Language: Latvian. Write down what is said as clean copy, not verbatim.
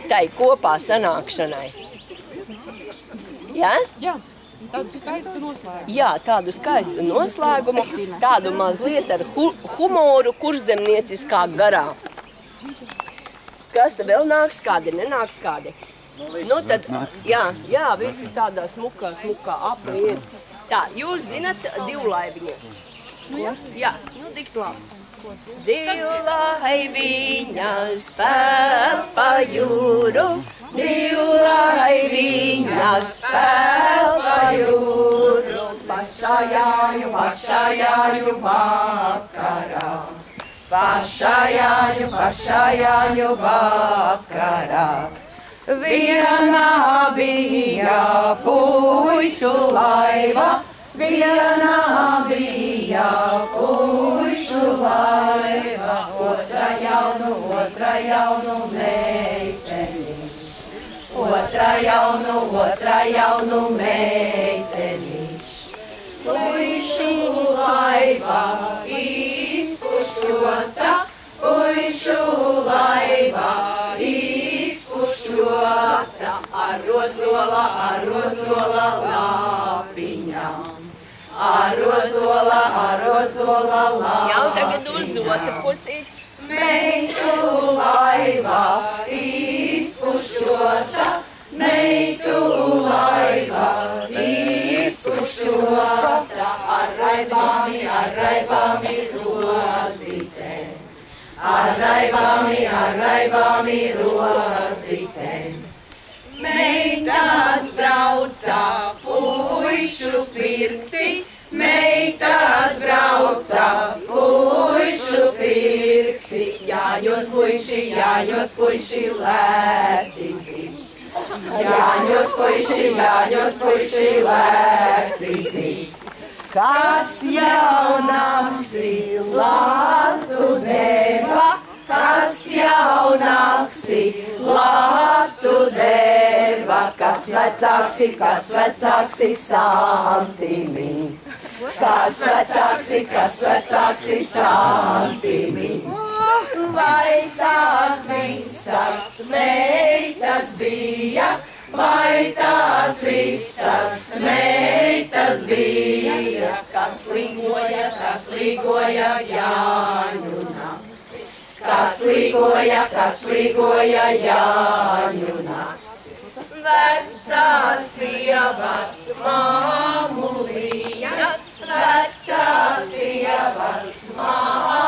tai kopā sanākšanai. Ja? Jā, tādu skaistu noslēgumu. Jā, tādu skaistu noslēgumu, tādu mazliet ar humoru, kurzemnieciskā garā. Kas te vēl nāks, kādi nenāks, kādi? Nu tad, jā, visi tādā smukā apli ir. Tā, jūs zinat divlaiviņas? Jā, nu dikt labi. Divlaiviņas pēl pa jūru, divlaiviņas pēl pa jūru, pašajāju vakarā. Pašajāju vakarā. Vienā bija puišu laiva, vienā bija puišu laiva, otra jaunu meiteniš, otra jaunu meiteniš. Puišu laiva izpušķota, puišu laiva izpušķota, ar rozola lapiņām. Ar rozola lapiņām. Jau tagad uz otru pusi. Meitu laiva izpušķota, meitu laiva izpušķota, ar raibāmi rozītēm. Ar raibāmi rozītēm. Meitas brauca puišu pirkti, meitas brauca puišu pirkti, jāņos puiši lēti bija. Jāņos puiši lēti bija. Kas jaunāksi latu deva, kas jaunāksi latu deva, kas vecāksi santimī. Kas vecāksi santimī. Vai tās visas meitas bija, vai tās visas meitas bija, kas līgoja Jāņu nakti, kas līgoja Jāņu nakti. Vecās sievas māmulījas, vecās sievas māmulījas.